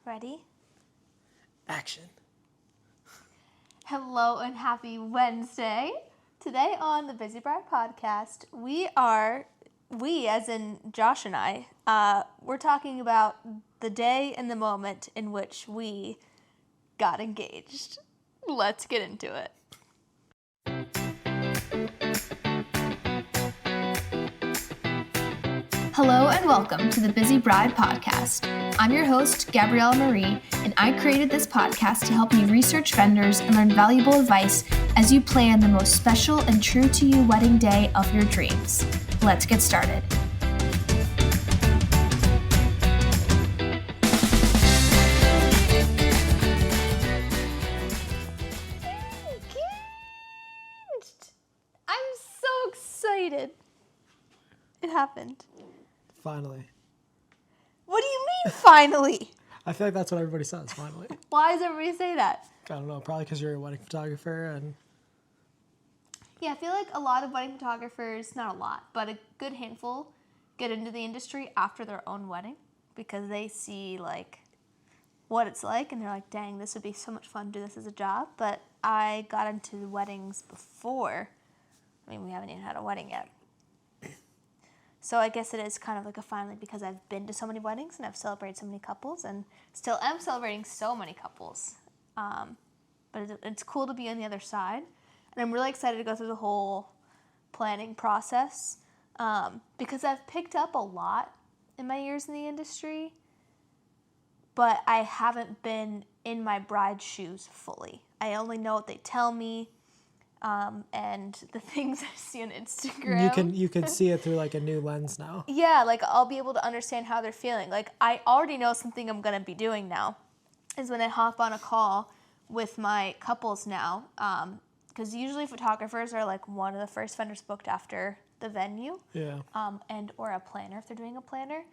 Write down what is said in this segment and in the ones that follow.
Ready? Action. Hello and happy Wednesday. Today on the Busy Bride podcast, we as in Josh and I, we're talking about the day and the moment in which we got engaged. Let's get into it. Hello and welcome to the Busy Bride podcast. I'm your host, Gabriella Marie, and I created this podcast to help you research vendors and learn valuable advice as you plan the most special and true to you wedding day of your dreams. Let's get started. Engaged! I'm so excited. It happened. Finally. What do you mean, finally? I feel like that's what everybody says, finally. Why does everybody say that? I don't know, probably because you're a wedding photographer and... Yeah, I feel like a lot of wedding photographers, not a lot, but a good handful get into the industry after their own wedding because they see like what it's like and they're like, dang, this would be so much fun to do this as a job. But I got into weddings before. I mean, we haven't even had a wedding yet. So I guess it is kind of like a finally because I've been to so many weddings and I've celebrated so many couples and still am celebrating so many couples. But it's cool to be on the other side. And I'm really excited to go through the whole planning process because I've picked up a lot in my years in the industry, but I haven't been in my bride's shoes fully. I only know what they tell me. And the things I see on Instagram. You can see it through like a new lens now. Yeah, like I'll be able to understand how they're feeling. Like I already know something I'm gonna be doing now is when I hop on a call with my couples now, because usually photographers are like one of the first vendors booked after the venue. Yeah. And or a planner if they're doing a planner.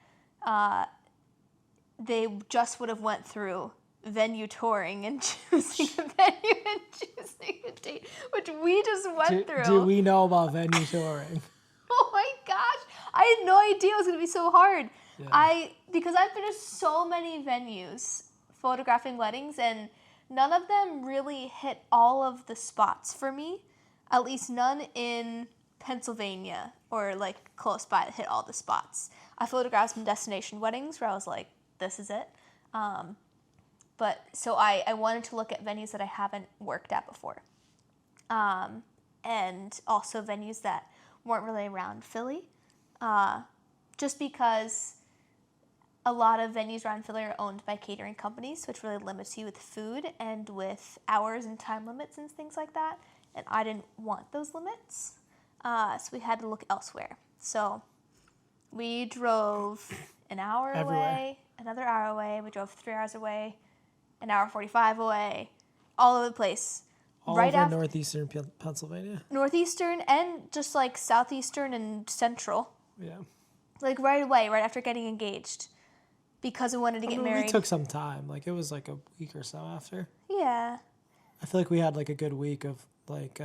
They just would have went through venue touring and choosing a venue and choosing a date, which we just went through. Do we know about venue touring? Oh my gosh. I had no idea it was going to be so hard. Yeah. Because I've been to so many venues photographing weddings and none of them really hit all of the spots for me. At least none in Pennsylvania or like close by that hit all the spots. I photographed some destination weddings where I was like, this is it. But so I wanted to look at venues that I haven't worked at before. And also venues that weren't really around Philly. Just because a lot of venues around Philly are owned by catering companies, which really limits you with food and with hours and time limits and things like that. And I didn't want those limits. So we had to look elsewhere. So we drove an hour away, another hour away. We drove 3 hours away. An hour 45 away, all over the place. All right over northeastern Pennsylvania. Northeastern and just like southeastern and central. Yeah. Like right away, right after getting engaged. Because we wanted to get married. We took some time. Like it was like a week or so after. Yeah. I feel like we had like a good week of like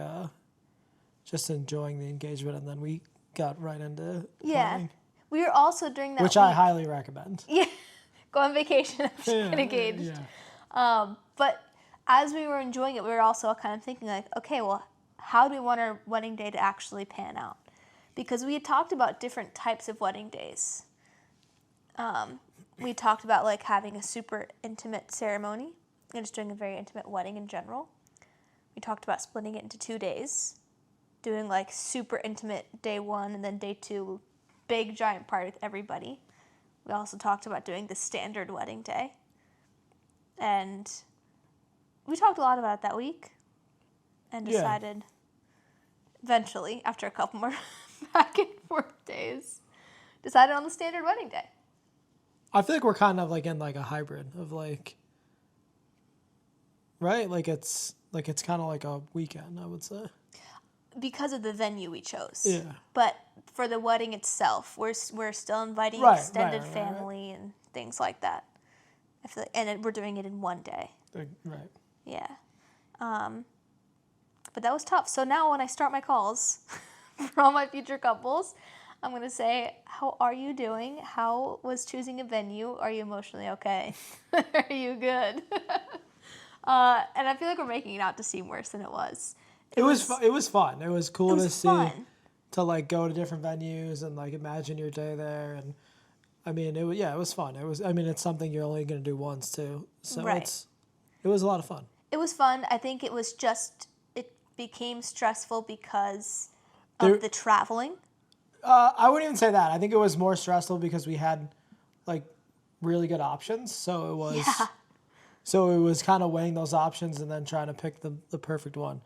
just enjoying the engagement and then we got right into planning. We were also during that Which I highly recommend. Yeah. Go on vacation after getting engaged. Yeah. But as we were enjoying it, we were also kind of thinking like, okay, well, how do we want our wedding day to actually pan out? Because we had talked about different types of wedding days. We talked about like having a super intimate ceremony and just doing a very intimate wedding in general. We talked about splitting it into 2 days, doing like super intimate day 1 and then day 2, big giant party with everybody. We also talked about doing the standard wedding day. And we talked a lot about it that week and decided eventually, after a couple more back and forth days, decided on the standard wedding day. I feel like we're kind of like in like a hybrid of like, right? Like it's kind of like a weekend, I would say. Because of the venue we chose. Yeah. But for the wedding itself, we're still inviting extended family and things like that. I feel like, and we're doing it in 1 day. Right. Yeah. But that was tough. So now when I start my calls for all my future couples, I'm going to say, how are you doing? How was choosing a venue? Are you emotionally okay? Are you good? And I feel like we're making it out to seem worse than it was. It was fun. It was cool to see, fun. to like go to different venues and like imagine your day there. And I mean, it was fun. It's something you're only going to do once too. So Right. it was a lot of fun. It was fun. I think it became stressful because of the traveling. I wouldn't even say that. I think it was more stressful because we had like really good options. So it was. Yeah. So it was kind of weighing those options and then trying to pick the perfect one.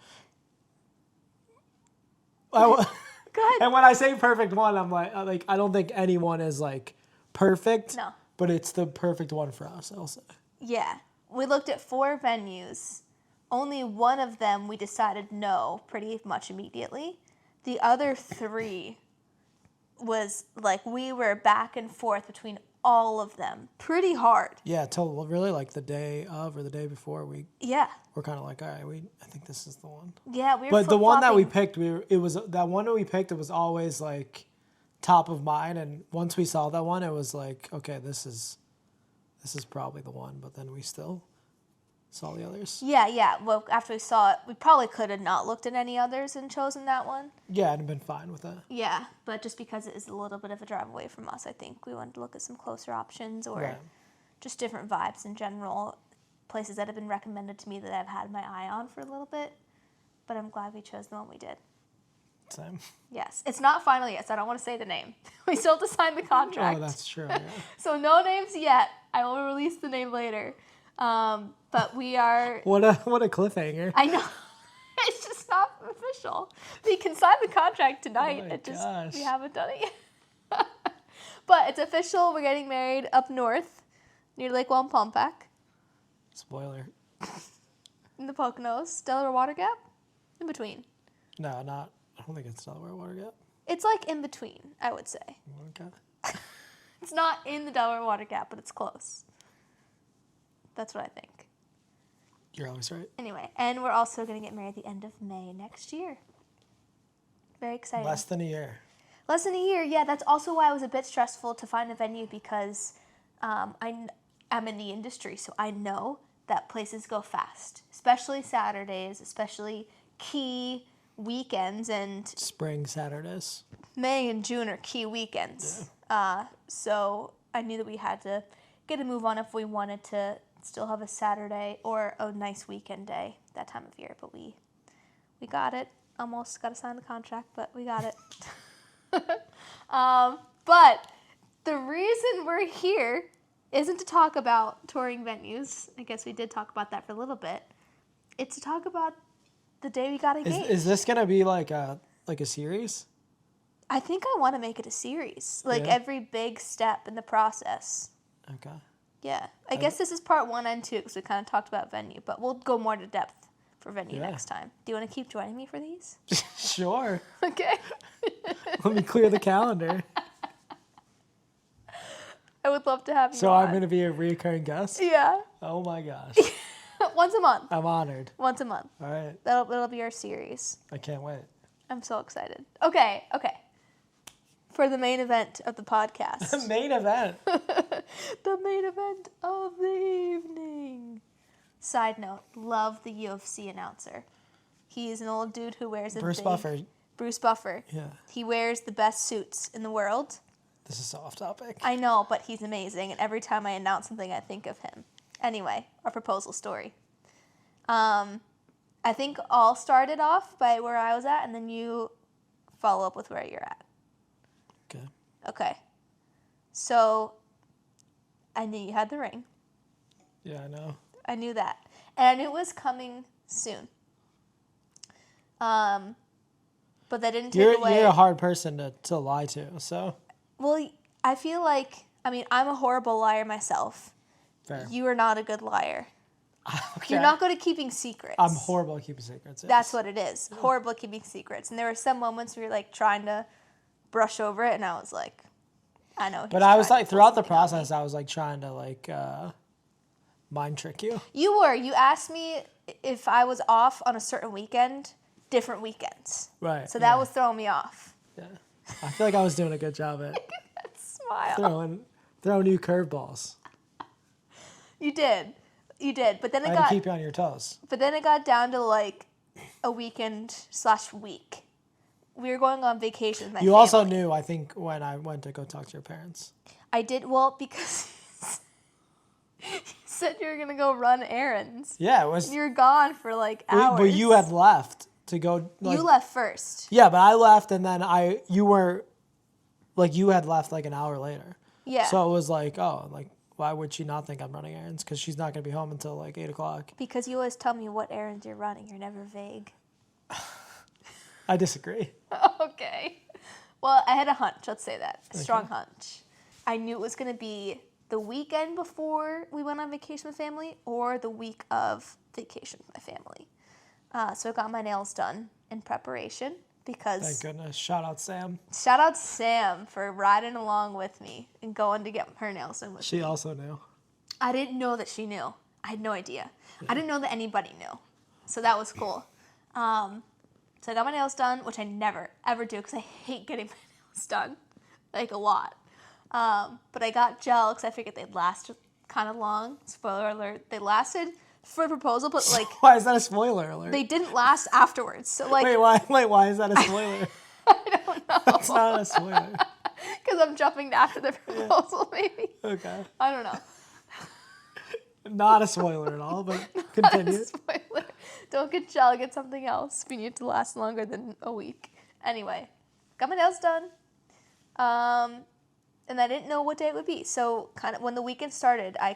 Good. And when I say perfect one, I'm like I don't think anyone is like perfect. No. But it's the perfect one for us, I'll say. Yeah. We looked at 4 venues. Only one of them we decided no pretty much immediately. The other 3 was like we were back and forth between all of them pretty hard. Yeah, till really like the day of or the day before we're kind of like, all right, I think this is the one. Yeah, we were. But the one that we flip-flopping. picked, it was always like top of mind. And once we saw that one, it was like, okay, this is probably the one. But then we still saw the others. Yeah. Well, after we saw it, we probably could have not looked at any others and chosen that one. Yeah, I'd have been fine with that. Yeah, but just because it is a little bit of a drive away from us, I think we wanted to look at some closer options or just different vibes in general. Places that have been recommended to me that I've had my eye on for a little bit. But I'm glad we chose the one we did. Same. Yes. It's not final yet, so I don't want to say the name. We still have to sign the contract. Oh, that's true. Yeah. So no names yet. I will release the name later. But we are... What a cliffhanger. I know. It's just not official. We can sign the contract tonight. Oh my gosh. We haven't done it yet. But it's official. We're getting married up north near Lake Wampumpak Spoiler. in the Poconos. Delaware Water Gap? In between. No, I don't think it's Delaware Water Gap. It's like in between, I would say. Okay. It's not in the Delaware Water Gap, but it's close. That's what I think. You're always right. Anyway, and we're also going to get married the end of May next year. Very exciting. Less than a year. Less than a year, yeah. That's also why it was a bit stressful to find a venue because I'm in the industry, so I know that places go fast, especially Saturdays, especially key weekends, and Spring Saturdays. May and June are key weekends. Yeah. So I knew that we had to get a move on if we wanted to still have a Saturday or a nice weekend day that time of year. But we got it. Almost got to sign the contract, but we got it. But the reason we're here isn't to talk about touring venues. I guess we did talk about that for a little bit. It's to talk about the day we got engaged. Is this gonna be like a series? I think I want to make it a series, like every big step in the process. Okay. Yeah, I guess this is part 1 and 2 because we kind of talked about venue, but we'll go more to depth for venue next time. Do you want to keep joining me for these? Sure. Okay. Let me clear the calendar. I would love to have you So on. I'm gonna be a recurring guest? Yeah. Oh my gosh. Once a month. I'm honored. Once a month. All right. That'll be our series. I can't wait. I'm so excited. Okay. For the main event of the podcast. The main event. The main event of the evening. Side note, love the UFC announcer. He's an old dude who wears Bruce Buffer. Bruce Buffer. Yeah. He wears the best suits in the world. This is so off topic. I know, but he's amazing, and every time I announce something, I think of him. Anyway, our proposal story. I think all started off by where I was at, and then you follow up with where you're at. Okay. So, I knew you had the ring. Yeah, I know. I knew that. And I knew it was coming soon. But that didn't take away... You're a hard person to lie to, so... Well, I feel like... I'm a horrible liar myself. Fair. You are not a good liar. Okay. You're not good at keeping secrets. I'm horrible at keeping secrets. Yes. That's what it is. Horrible at keeping secrets. And there were some moments where you're like trying to brush over it, and I was like, I know. But I was like, throughout the process, I was like trying to like mind trick you. You were. You asked me if I was off on a certain weekend, different weekends. Right. So that was throwing me off. Yeah. I feel like I was doing a good job at That smile. throwing new curveballs. You did. But then I had to keep you on your toes. But then it got down to like a weekend/week. We were going on vacation with my family. You also knew, I think, when I went to go talk to your parents. I did, well, because you said you were going to go run errands. Yeah, it was. You were gone for like hours. But you had left to go. You left first. Yeah, but I left and then you had left like an hour later. Yeah. So it was like, oh, like, why would she not think I'm running errands? Because she's not going to be home until like 8 o'clock. Because you always tell me what errands you're running. You're never vague. I disagree. Okay. Well, I had a hunch. Let's say that. A strong hunch. I knew it was going to be the weekend before we went on vacation with family or the week of vacation with my family. So I got my nails done in preparation because... Thank goodness. Shout out Sam. Shout out Sam for riding along with me and going to get her nails done with me. She also knew. I didn't know that she knew. I had no idea. Yeah. I didn't know that anybody knew. So that was cool. So I got my nails done, which I never, ever do because I hate getting my nails done, like a lot. But I got gel because I figured they'd last kind of long. Spoiler alert, they lasted for a proposal, but like... Why is that a spoiler alert? They didn't last afterwards. So like... Wait, why is that a spoiler? I don't know. That's not a spoiler. Because I'm jumping after the proposal, maybe. Okay. I don't know. Not a spoiler at all, but continue. Not a spoiler. Don't get gel, get something else if you need to last longer than a week. Anyway, got my nails done. And I didn't know what day it would be. So kind of when the weekend started, I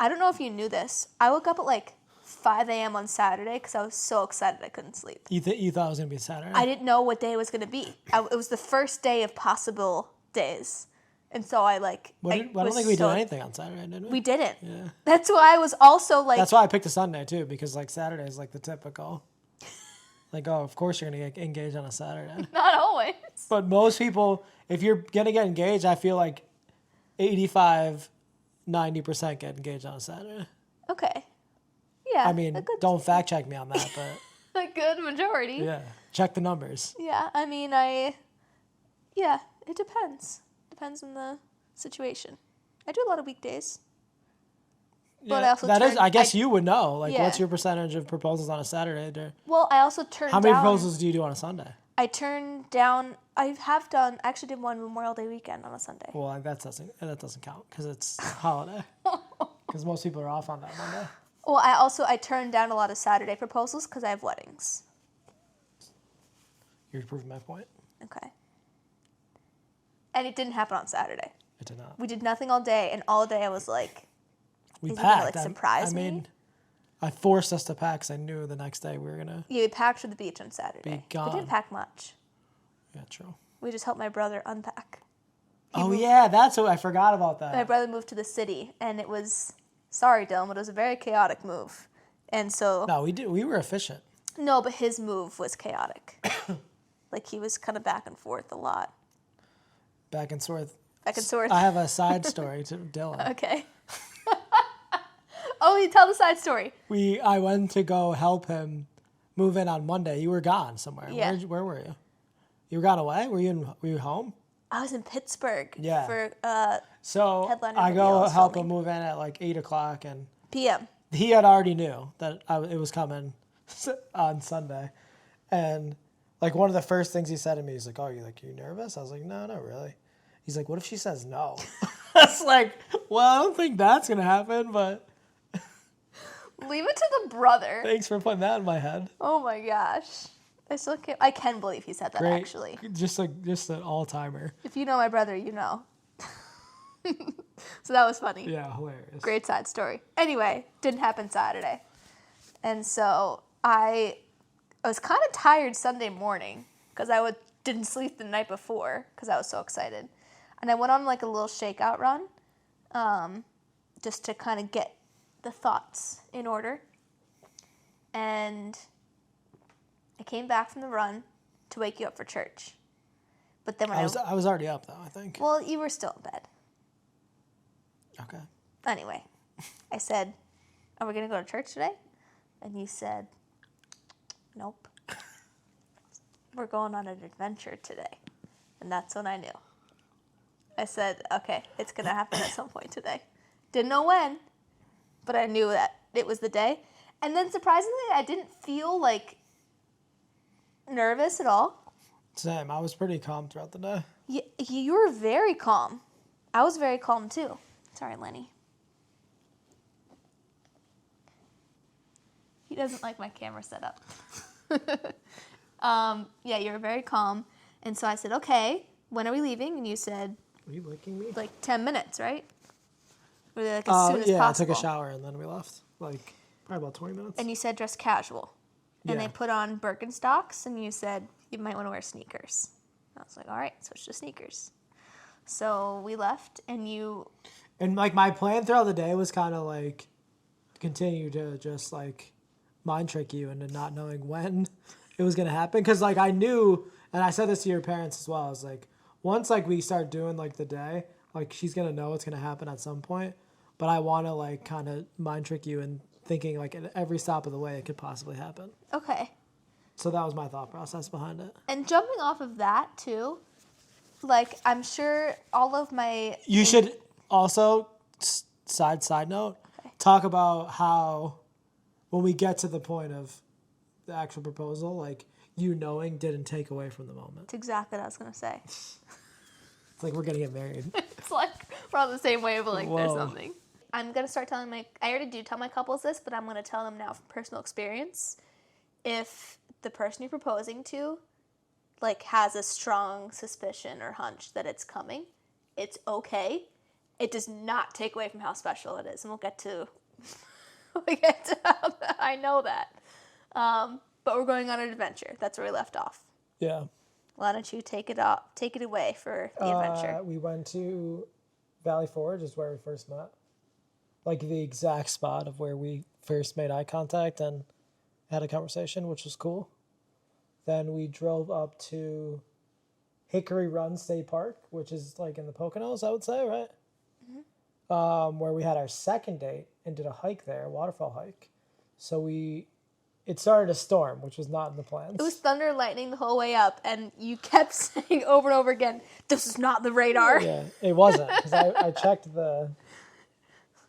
don't know if you knew this. I woke up at like 5 a.m. on Saturday because I was so excited I couldn't sleep. You thought it was going to be Saturday? I didn't know what day it was going to be. It was the first day of possible days. And so I like... I don't think we did anything on Saturday, did we? We didn't. Yeah. That's why I was also like... That's why I picked a Sunday, too, because like Saturday is like the typical... Like, oh, of course you're going to get engaged on a Saturday. Not always. But most people, if you're going to get engaged, I feel like 85, 90% get engaged on a Saturday. Okay. Yeah. I mean, don't fact check me on that, but... A good majority. Yeah. Check the numbers. Yeah, I mean, yeah, it depends. Depends on the situation. I do a lot of weekdays. But Yeah, I guess you would know. Like, Yeah. what's your percentage of proposals on a Saturday? Well, I also turned How down... many proposals do you do on a Sunday? I turned down... I actually did one Memorial Day weekend on a Sunday. Well, that doesn't count because it's a holiday. Because most people are off on that Monday. Well, I turned down a lot of Saturday proposals because I have weddings. You're proving my point. Okay. And it didn't happen on Saturday. It did not. We did nothing all day, and all day I was like... We Is packed. he gonna, surprise me? I mean, I forced us to pack because I knew the next day we were gonna. Yeah, we packed for the beach on Saturday. Be gone. We didn't pack much. Yeah, true. We just helped my brother unpack. Yeah, that's what I forgot about that. My brother moved to the city, and it was, sorry, Dylan, but it was a very chaotic move. And so... No, we were efficient. No, but his move was chaotic. Like, he was kind of back and forth a lot. Back and forth. Back and forth. I have a side story to Dylan. Okay. Oh, you tell the side story. I went to go help him move in on Monday. You were gone somewhere. Yeah. Where were you? You were gone away? Were you home? I was in Pittsburgh. Yeah. For So headliner I video go was help filming. him move in at like 8 o'clock, and PM. he had already knew that it was coming on Sunday. And like one of the first things he said to me, he's like, "Oh, you nervous?" I was like, "No, not really." He's like, "What if she says no?" I was like, "Well, I don't think that's gonna happen, but." Leave it to the brother. Thanks for putting that in my head. Oh my gosh. I can believe he said that, Great. actually. Just an all-timer. If you know my brother, you know. So that was funny. Yeah, hilarious. Great side story. Anyway, didn't happen Saturday. And so I was kind of tired Sunday morning because didn't sleep the night before because I was so excited. And I went on like a little shakeout run just to kind of get the thoughts in order. And I came back from the run to wake you up for church. But then when I was already up though, I think. Well, you were still in bed. Okay. Anyway, I said, "Are we going to go to church today?" And you said, "Nope. We're going on an adventure today." And that's when I knew. I said, okay, it's going to happen at some point today. Didn't know when, but I knew that it was the day. And then surprisingly, I didn't feel like nervous at all. Same. I was pretty calm throughout the day. You were very calm. I was very calm too. Sorry, Lenny. He doesn't like my camera setup. Yeah, you were very calm. And so I said, okay, when are we leaving? And you said, Are you licking me? like 10 minutes, right? Or like as soon as possible. Yeah, I took a shower and then we left. Like, probably about 20 minutes. And you said dress casual. And Yeah. they put on Birkenstocks, and you said you might want to wear sneakers. I was like, all right, switch to sneakers. So we left, and you... And, like, my plan throughout the day was kind of, like, continue to just, like, mind trick you into not knowing when it was going to happen. Because, like, I knew, and I said this to your parents as well, I was like, once, like, we start doing, like, the day, like, she's going to know it's going to happen at some point. But I want to, like, kind of mind trick you and thinking, like, at every stop of the way it could possibly happen. Okay. So that was my thought process behind it. And jumping off of that, too, like, I'm sure all of my... You should also, side note, talk about how when we get to the point of the actual proposal, like, you knowing didn't take away from the moment. That's exactly what I was going to say. It's like we're going to get married. It's like we're on the same wavelength or Whoa. something. I'm going to start telling I already do tell my couples this, but I'm going to tell them now from personal experience. If the person you're proposing to, like, has a strong suspicion or hunch that it's coming, it's okay. It does not take away from how special it is. And we'll get to how I know that. But we're going on an adventure. That's where we left off. Yeah. Why don't you take it away for the adventure? We went to Valley Forge is where we first met. Like the exact spot of where we first made eye contact and had a conversation, which was cool. Then we drove up to Hickory Run State Park, which is like in the Poconos, I would say, right? Mm-hmm. Where we had our second date and did a hike there, a waterfall hike. So it started to storm, which was not in the plans. It was thunder and lightning the whole way up, and you kept saying over and over again, "This is not the radar." Yeah, it wasn't, because I checked the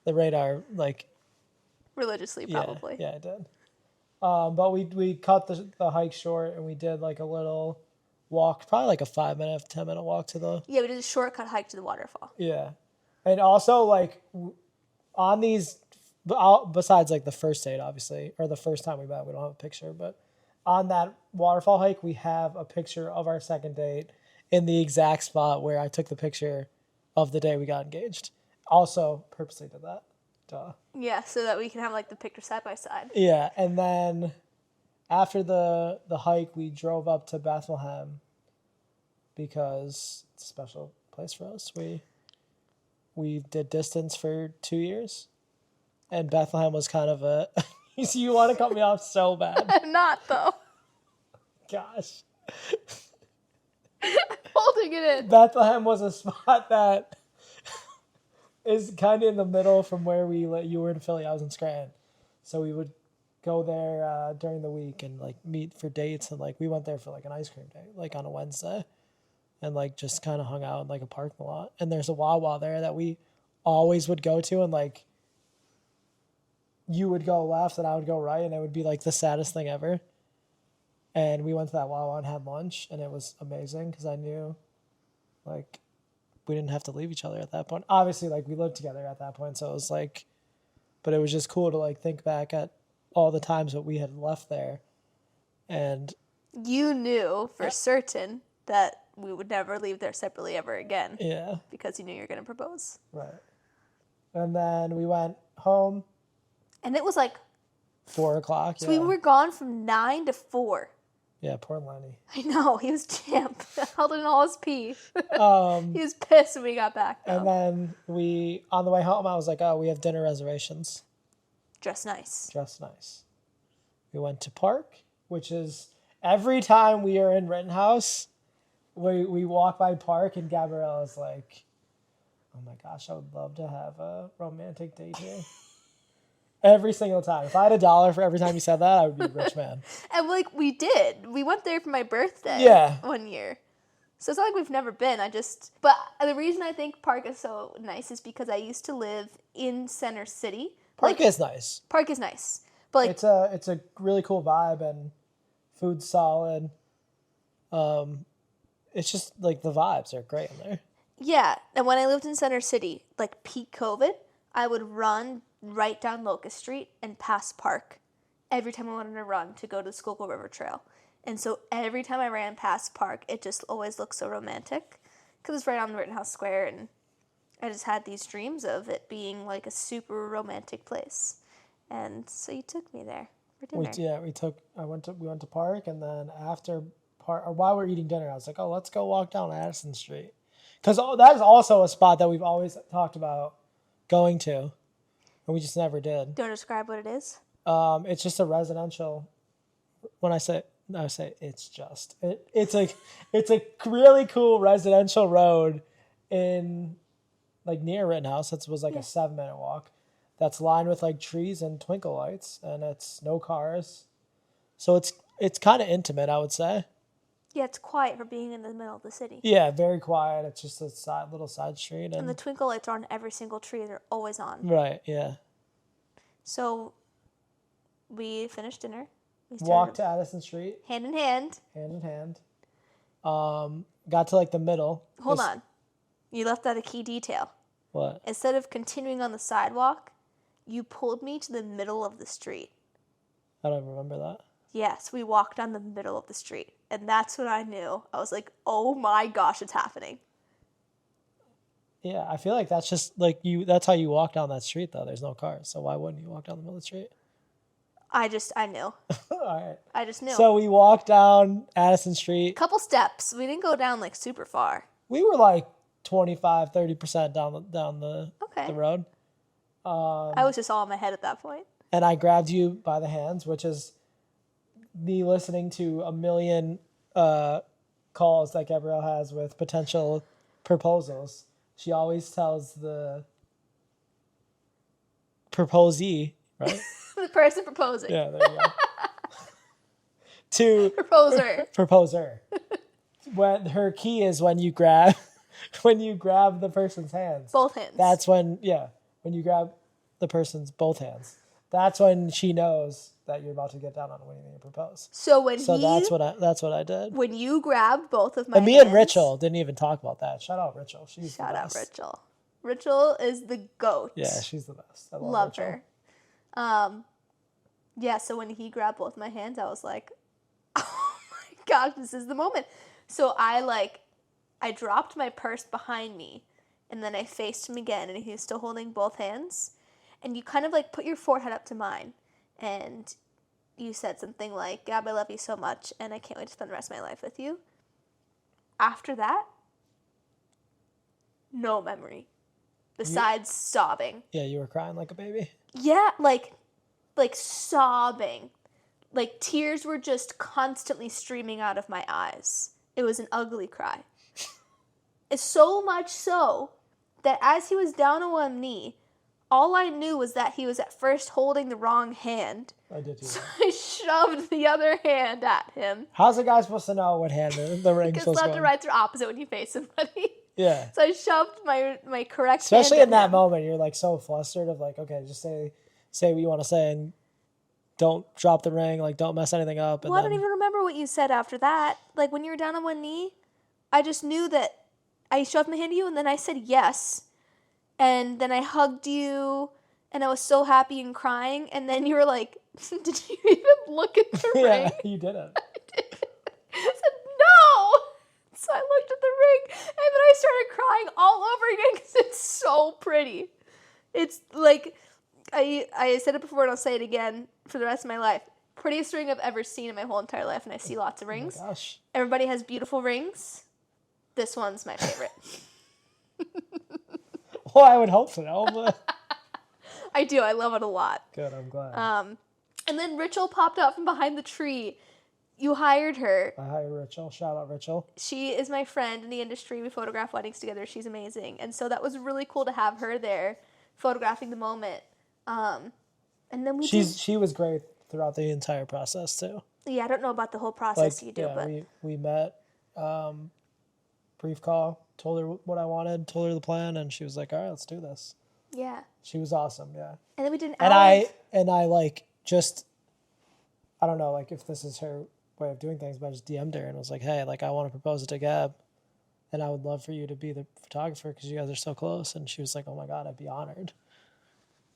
radar, like... Religiously, probably. Yeah, I did. But we cut the hike short, and we did like a little walk, probably like a 5-minute, 10-minute walk to the... Yeah, we did a shortcut hike to the waterfall. Yeah. And also, like, on these, besides like the first date, obviously, or the first time we met, we don't have a picture, but on that waterfall hike, we have a picture of our second date in the exact spot where I took the picture of the day we got engaged. Also, purposely did that. Duh. Yeah, so that we can have like the picture side by side. Yeah, and then after the hike, we drove up to Bethlehem because it's a special place for us. We did distance for 2 years, and Bethlehem was kind of a... You want to cut me off so bad. I'm not, though. Gosh. Holding it in. Bethlehem was a spot that is kind of in the middle from where you were in Philly. I was in Scranton. So we would go there during the week and like meet for dates, and like we went there for like an ice cream date, like on a Wednesday, and like just kind of hung out in like a parking lot. And there's a Wawa there that we always would go to, and like you would go left and I would go right, and it would be like the saddest thing ever. And we went to that Wawa and had lunch, and it was amazing because I knew like we didn't have to leave each other at that point. Obviously, like we lived together at that point, so it was like, but it was just cool to like think back at all the times that we had left there. And you knew for certain that we would never leave there separately ever again. Yeah. Because you knew you were going to propose. Right. And then we went home. And it was like 4 o'clock. So we were gone from 9 to 4. Yeah, poor Lenny. I know, he was champ. Held in all his pee. He was pissed when we got back, though. And then on the way home, I was like, oh, we have dinner reservations. Dress nice. Dress nice. We went to Park, which is every time we are in Rittenhouse, we walk by Park, and Gabriella's like, oh my gosh, I would love to have a romantic date here. Every single time. If I had $1 for every time you said that, I would be a rich man. And like we did. We went there for my birthday one year. So it's not like we've never been. But the reason I think Park is so nice is because I used to live in Center City. Park is nice. Park is nice. But like, it's a really cool vibe and food's solid. It's just like the vibes are great in there. yeah, and when I lived in Center City, like peak COVID, I would run right down Locust Street and past Park every time I wanted to run to go to the Schuylkill River Trail. And so every time I ran past Park, it just always looked so romantic because it's right on Rittenhouse Square, and I just had these dreams of it being like a super romantic place. And so you took me there for dinner. We went to Park, and then after Park, or while we're eating dinner, I was like, oh, let's go walk down Addison Street. Because that is also a spot that we've always talked about going to, and we just never did. Do you want to describe what it is? It's just a residential. When I say it's a really cool residential road in like near Rittenhouse. It was like a 7-minute walk. That's lined with like trees and twinkle lights, and it's no cars, so it's kind of intimate, I would say. Yeah, it's quiet for being in the middle of the city. Yeah, very quiet. It's just a little side street, And the twinkle lights are on every single tree. They're always on. Right. Yeah. So we finished dinner. We Walked to Addison Street. Hand in hand. Hand in hand. Got to like the middle. Hold on. You left out a key detail. What? Instead of continuing on the sidewalk, you pulled me to the middle of the street. I don't remember that. Yes, we walked down the middle of the street. And that's when I knew. I was like, oh my gosh, it's happening. Yeah, I feel like that's just like that's how you walk down that street, though. There's no cars. So why wouldn't you walk down the middle of the street? I knew. All right. I just knew. So we walked down Addison Street. Couple steps. We didn't go down like super far. We were like 25-30% down the road. I was just all in my head at that point. And I grabbed you by the hands, which is me listening to a million calls that Gabrielle has with potential proposals. She always tells the proposee, right? The person proposing. Yeah, there you go. To proposer. When her key is when you grab the person's hands. Both hands. That's when you grab the person's both hands. That's when she knows that you're about to get down on one knee and propose. So that's what I did. When you grabbed both of my hands. And me and Rachel didn't even talk about that. Shout out Rachel. Shout out Rachel. Rachel is the GOAT. Yeah, she's the best. I love Rachel. her. Yeah, so when he grabbed both my hands, I was like, oh my gosh, this is the moment. So I dropped my purse behind me, and then I faced him again, and he was still holding both hands. And you kind of like put your forehead up to mine, and you said something like, Gab, I love you so much, and I can't wait to spend the rest of my life with you. After that, no memory. Besides sobbing. Yeah, you were crying like a baby? Yeah, like sobbing. Like tears were just constantly streaming out of my eyes. It was an ugly cry. It's so much so that as he was down on one knee, all I knew was that he was at first holding the wrong hand. I did too. So I shoved the other hand at him. How's a guy supposed to know what hand the ring's Because supposed to go left and rights are opposite when you face somebody. Yeah. So I shoved my correct Especially hand in that him. moment, you're like so flustered of like, okay, just say what you want to say and don't drop the ring, like don't mess anything up. Well, I don't even remember what you said after that. Like when you were down on one knee, I just knew that I shoved my hand to you and then I said yes. And then I hugged you and I was so happy and crying. And then you were like, did you even look at the ring? Yeah, you didn't. I did. I said, no. So I looked at the ring and then I started crying all over again because it's so pretty. It's like, I said it before and I'll say it again for the rest of my life. Prettiest ring I've ever seen in my whole entire life, and I see lots of rings. Oh my gosh. Everybody has beautiful rings. This one's my favorite. Well, I would hope so, but... I do. I love it a lot. Good, I'm glad. And then Rachel popped out from behind the tree. You hired her. I hired Rachel. Shout out Rachel. She is my friend in the industry. We photograph weddings together. She's amazing. And so that was really cool to have her there photographing the moment. And then she was great throughout the entire process too. Yeah, I don't know about the whole process you do, but we met brief call, told her what I wanted, told her the plan, and she was like, all right, let's do this. Yeah. She was awesome, yeah. And then we did an And hour. I like just, I don't know, like if this is her way of doing things, but I just DM'd her and was like, hey, like I want to propose it to Gab, and I would love for you to be the photographer because you guys are so close. And she was like, oh my God, I'd be honored.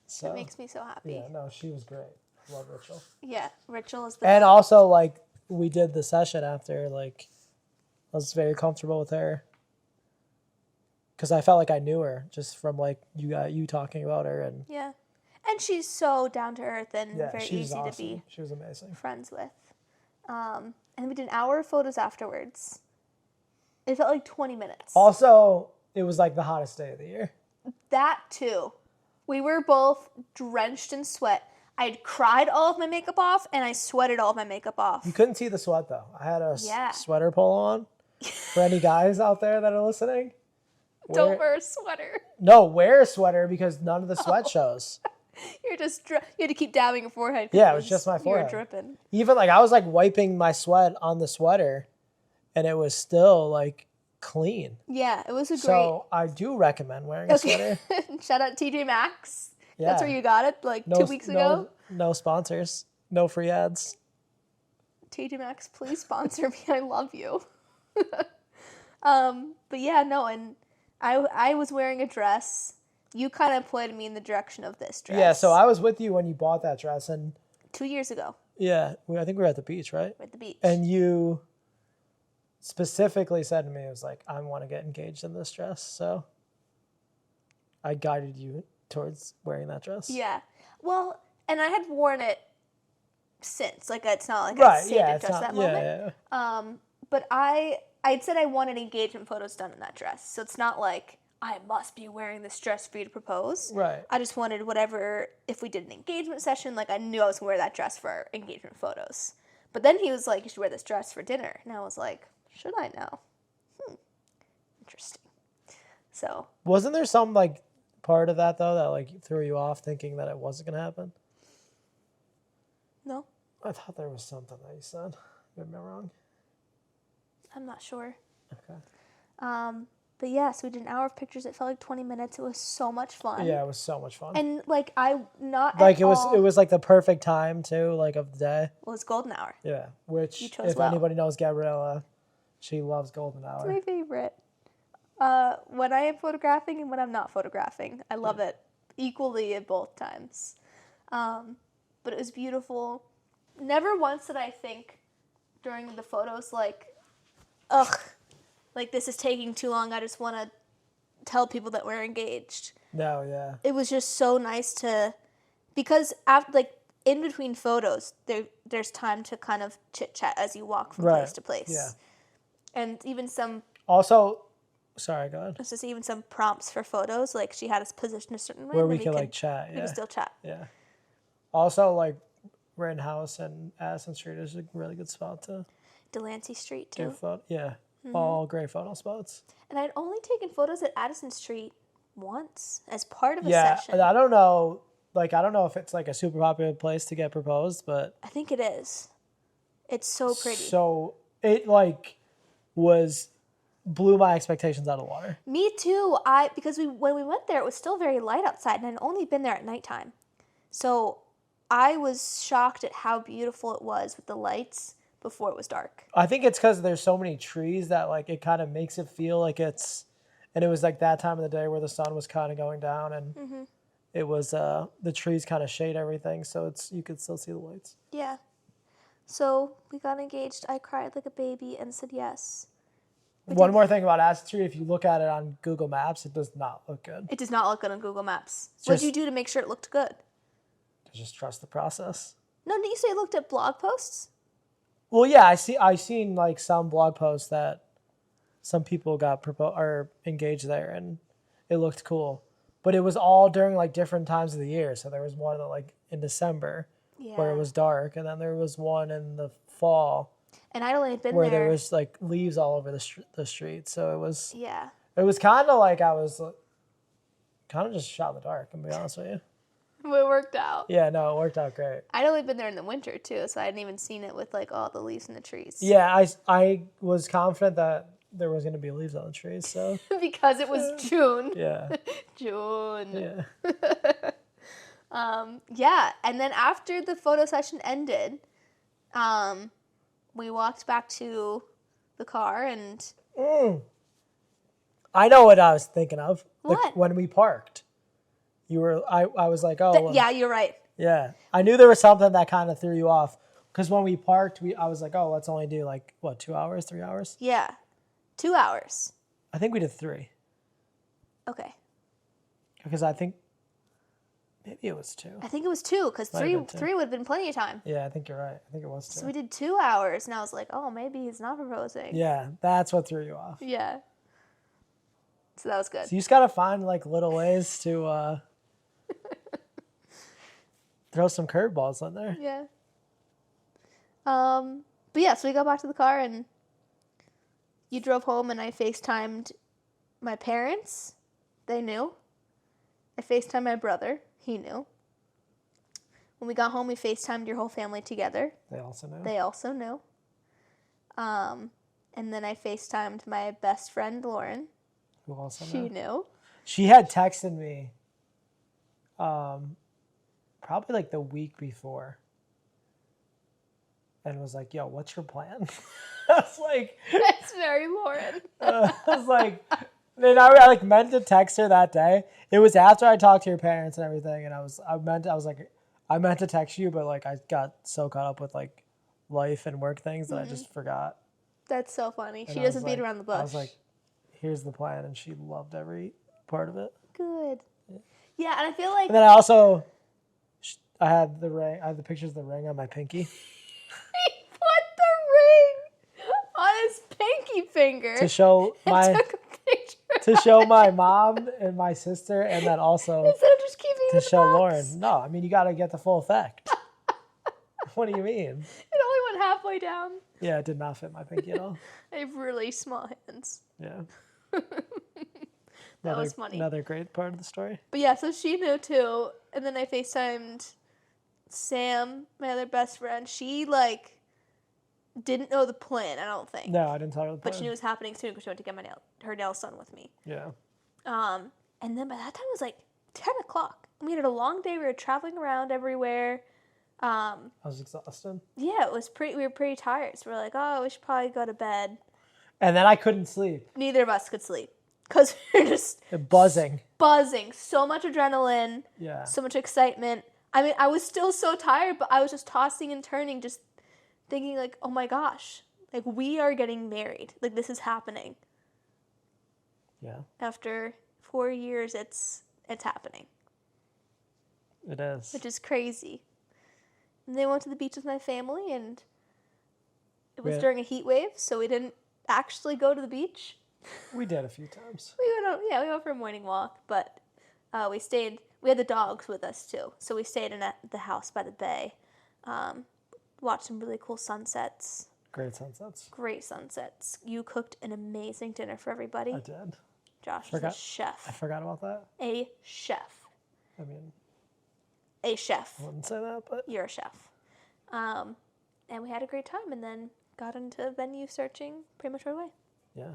So It makes me so happy. yeah, no, she was great. Love Rachel. Yeah, Rachel is the And also, like, we did the session after, like, I was very comfortable with her. Because I felt like I knew her just from, like, you talking about her. And yeah. And she's so down to earth and yeah, very she was easy awesome. to be She was amazing. friends with. And we did an hour of photos afterwards. It felt like 20 minutes. Also, it was, like, the hottest day of the year. That too. We were both drenched in sweat. I had cried all of my makeup off, and I sweated all of my makeup off. You couldn't see the sweat, though. I had a Yeah. sweater polo on. For any guys out there that are listening. Don't wear a sweater. No, wear a sweater because none of the sweat shows. You're just you had to keep dabbing your forehead. Yeah, it was just my forehead. You were dripping. Even, like, I was, like, wiping my sweat on the sweater, and it was still, like, clean. Yeah, it was a great. So I do recommend wearing a sweater. Shout out TJ Maxx. Yeah. That's where you got it, like 2 weeks ago. No sponsors. No free ads. TJ Maxx, please sponsor me. I love you. But yeah, no, and I was wearing a dress. You kind of pointed me in the direction of this dress. Yeah, so I was with you when you bought that dress, and 2 years ago. yeah, I think we were at the beach, right? We're at the beach. And you specifically said to me, it was like, I want to get engaged in this dress, so I guided you towards wearing that dress. Yeah. Well, and I had worn it since. Like, it's not like I Right, saved yeah, it it's just not, that moment. yeah. But I'd said I wanted engagement photos done in that dress. So it's not like I must be wearing this dress for you to propose. Right. I just wanted whatever, if we did an engagement session, like I knew I was going to wear that dress for our engagement photos. But then he was like, you should wear this dress for dinner. And I was like, should I now? Interesting. So. Wasn't there some, like, part of that, though, that, like, threw you off thinking that it wasn't going to happen? No. I thought there was something that you said. Maybe I'm wrong. I'm not sure. Okay. But yeah, so we did an hour of pictures. It felt like 20 minutes. It was so much fun. Yeah, it was so much fun. And like Like it was like the perfect time too, like of the day. Well, it's golden hour. Yeah, which You chose if well. anybody knows Gabriella, she loves golden hour. It's my favorite. When I am photographing and when I'm not photographing, I love it equally at both times. But it was beautiful. Never once did I think during the photos like, ugh, like this is taking too long. I just want to tell people that we're engaged. No, yeah. It was just so nice to, because after like in between photos, there's time to kind of chit chat as you walk from place to place. Yeah. And even some. Also, sorry, go ahead. It's just even some prompts for photos. Like she had us positioned a certain way. Where we could like chat. We Yeah. could still chat. Yeah. Also, like Rittenhouse and Addison Street is a really good spot to Delancey Street too. give photo. Yeah. All great photo spots. And I'd only taken photos at Addison Street once as part of a Yeah, session. I don't know. Like, I don't know if it's like a super popular place to get proposed, but I think it is. It's so pretty. so it like blew my expectations out of the water. Me too. Because when we went there, it was still very light outside, and I'd only been there at nighttime. So I was shocked at how beautiful it was with the lights before it was dark. I think it's because there's so many trees that like it kind of makes it feel like it's, and it was like that time of the day where the sun was kind of going down, and it was the trees kind of shade everything, so you could still see the lights. Yeah. So we got engaged. I cried like a baby and said yes. One more thing about Addison Street, if you look at it on Google Maps, it does not look good. It does not look good on Google Maps. What did you do to make sure it looked good? Just trust the process. No, didn't you say you looked at blog posts? Well, yeah, I seen like some blog posts that some people got or engaged there, and it looked cool. But it was all during like different times of the year. So there was one like in December where it was dark, and then there was one in the fall. And I'd only been where there. there was like leaves all over the street. So it was. Yeah. It was kind of like I was kind of just shot in the dark. I'm gonna be honest with you. It worked out. Yeah, no, it worked out great. I'd only been there in the winter too, so I hadn't even seen it with like all the leaves and the trees. Yeah, I was confident that there was gonna be leaves on the trees. So because it was June. yeah, June. yeah. Yeah, and then after the photo session ended, we walked back to the car and I know what I was thinking of. What? When we parked, I was like, oh, yeah, you're right. yeah. I knew there was something that kind of threw you off because when we parked, I was like, oh, let's only do like what, 2 hours, 3 hours? Yeah, 2 hours. I think we did 3 Okay, because I think maybe it was 2. I think it was 2 because Might have been 2. 3 would have been plenty of time. Yeah, I think you're right. I think it was 2. So we did 2 hours, and I was like, oh, maybe he's not proposing. Yeah, that's what threw you off. Yeah. So that was good. So you just gotta find like little ways to throw some curveballs in there. Yeah. But yeah, so we got back to the car and you drove home and I FaceTimed my parents. They knew. I FaceTimed my brother. He knew. When we got home, we FaceTimed your whole family together. They also know. They also knew. And then I FaceTimed my best friend, Lauren. Who also She knew. She had texted me probably like the week before and was like, yo, what's your plan? I was like, That's very Lauren. I was like, then I like meant to text her that day. It was after I talked to your parents and everything, and I meant to text you, but like I got so caught up with like life and work things that I just forgot. That's so funny. And She I was doesn't beat like- around the bush. I was like, here's the plan, and she loved every part of it. Good. Yeah, and I feel like And then I also, I had the ring. I had the pictures of the ring on my pinky he put the ring on his pinky finger to show and my took a picture to show my mom and my sister, and then also instead of just keeping it to in the show box. Lauren. No, I mean you got to get the full effect. What do you mean? It only went halfway down. Yeah, it did not fit my pinky at all. I have really small hands. Yeah. That was funny. Another great part of the story. But yeah, so she knew too. And then I FaceTimed Sam, my other best friend. She like didn't know the plan, I don't think. No, I didn't tell her the plan. But she knew it was happening soon because she went to get her nails done with me. Yeah. And then by that time it was like 10 o'clock. We had a long day. We were traveling around everywhere. I was exhausted. Yeah, we were pretty tired. So we're like, oh, we should probably go to bed. And then I couldn't sleep. Neither of us could sleep because we were just Buzzing. So much adrenaline, Yeah. so much excitement. I mean, I was still so tired, but I was just tossing and turning, just thinking like, oh my gosh, like we are getting married. Like this is happening. Yeah. After 4 years, it's happening, It is. which is crazy. And they went to the beach with my family, and it was Yeah. during a heat wave, so we didn't actually go to the beach. We did a few times. We went for a morning walk, but we stayed. We had the dogs with us too, so we stayed in the house by the bay. Watched some really cool sunsets. Great sunsets. Great sunsets. You cooked an amazing dinner for everybody. I did. Josh is a I chef. forgot about that. A chef. I mean, A chef. I wouldn't say that, but You're a chef. And we had a great time, and then got into venue searching pretty much right away. yeah.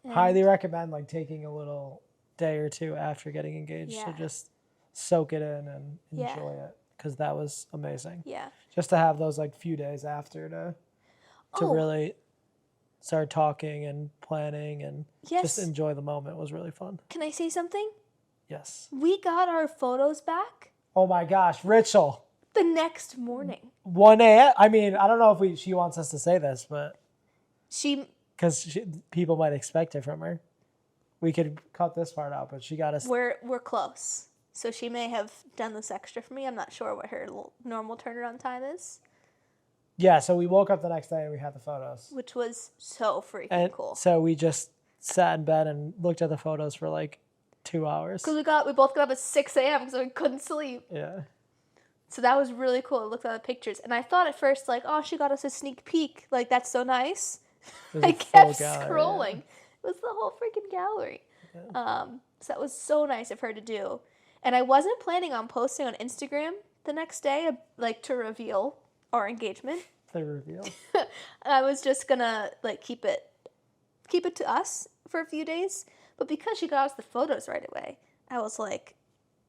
And Highly recommend like taking a little day or two after getting engaged to Yeah. just soak it in and Yeah. enjoy it, because that was amazing. Yeah. Just to have those like few days after to Oh. really start talking and planning and Yes. just enjoy the moment was really fun. Can I say something? Yes. We got our photos back Oh my gosh, Rachel. the next morning. 1 a.m. I mean, I don't know if she wants us to say this, but She because people might expect it from her. We could cut this part out, but she got us. We're close. So she may have done this extra for me. I'm not sure what her normal turnaround time is, Yeah, so we woke up the next day and we had the photos. which was so freaking And cool. so we just sat in bed and looked at the photos for like 2 hours. Because we both got up at 6 a.m. because we couldn't sleep. Yeah. So that was really cool. I looked at the pictures. And I thought at first, like, oh, she got us a sneak peek. Like, that's so nice. It was a I full kept gallery, scrolling. It was the whole freaking gallery. So that was so nice of her to do. And I wasn't planning on posting on Instagram the next day, like, to reveal our engagement. The reveal. I was just gonna like keep it keep it to us for a few days. But because she got us the photos right away, I was like,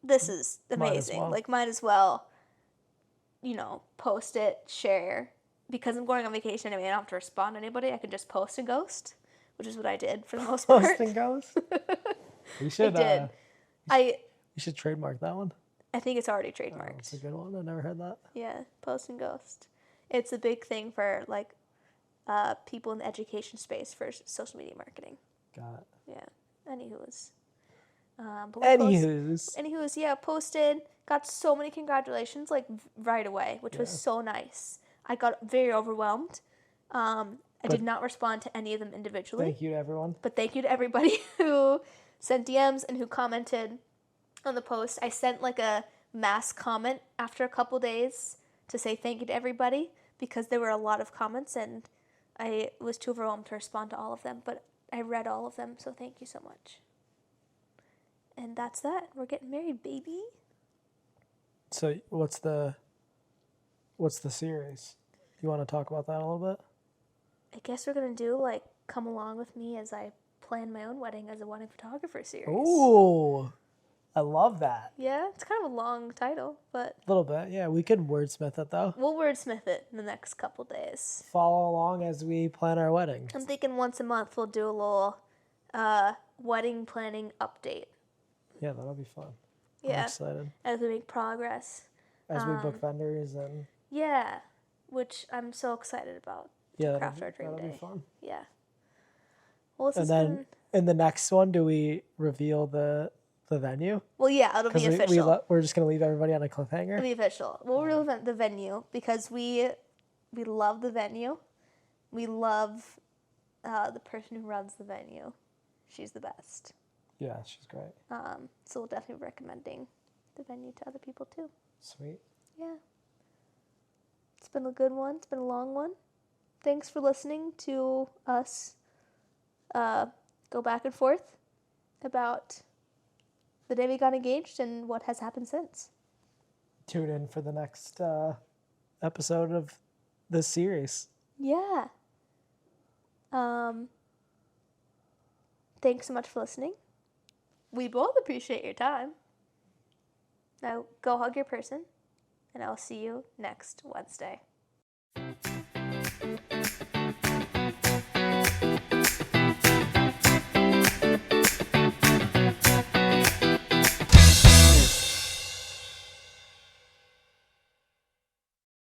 this is amazing. Might as well, post it, share. Because I'm going on vacation anyway, I don't have to respond to anybody. I can just post and ghost, which is what I did for the most part. Post and ghost? You should, I did. You should trademark that one. I think it's already trademarked. Oh, it's a good one. I never heard that. Yeah, post and ghost. It's a big thing for people in the education space for social media marketing. Got it. Yeah. Anywho's. Anywho's, posted. Got so many congratulations right away, which was so nice. I got very overwhelmed. I did not respond to any of them individually. Thank you to everyone. But thank you to everybody who sent DMs and who commented on the post. I sent a mass comment after a couple days to say thank you to everybody because there were a lot of comments and I was too overwhelmed to respond to all of them. But I read all of them, so thank you so much. And that's that. We're getting married, baby. So what's the series? You want to talk about that a little bit? I guess we're going to do come along with me as I plan my own wedding as a wedding photographer series. Ooh, I love that. Yeah, it's kind of a long title, but... A little bit, yeah. We could wordsmith it, though. We'll wordsmith it in the next couple days. Follow along as we plan our wedding. I'm thinking once a month we'll do a little wedding planning update. Yeah, that'll be fun. Yeah. I'm excited. As we make progress. As we book vendors and... Yeah, which I'm so excited about. Yeah, Craft our dream that'll day. Be fun. Yeah. Well, and then in the next one, do we reveal the venue? Well, yeah, it'll be official. We're just going to leave everybody on a cliffhanger? It'll be official. We'll reveal the venue because we love the venue. We love the person who runs the venue. She's the best. Yeah, she's great. So we'll definitely be recommending the venue to other people too. Sweet. Yeah. It's been a good one. It's been a long one. Thanks for listening to us go back and forth about the day we got engaged and what has happened since. Tune in for the next episode of this series. Yeah. Thanks so much for listening. We both appreciate your time. Now go hug your person, and I'll see you next Wednesday.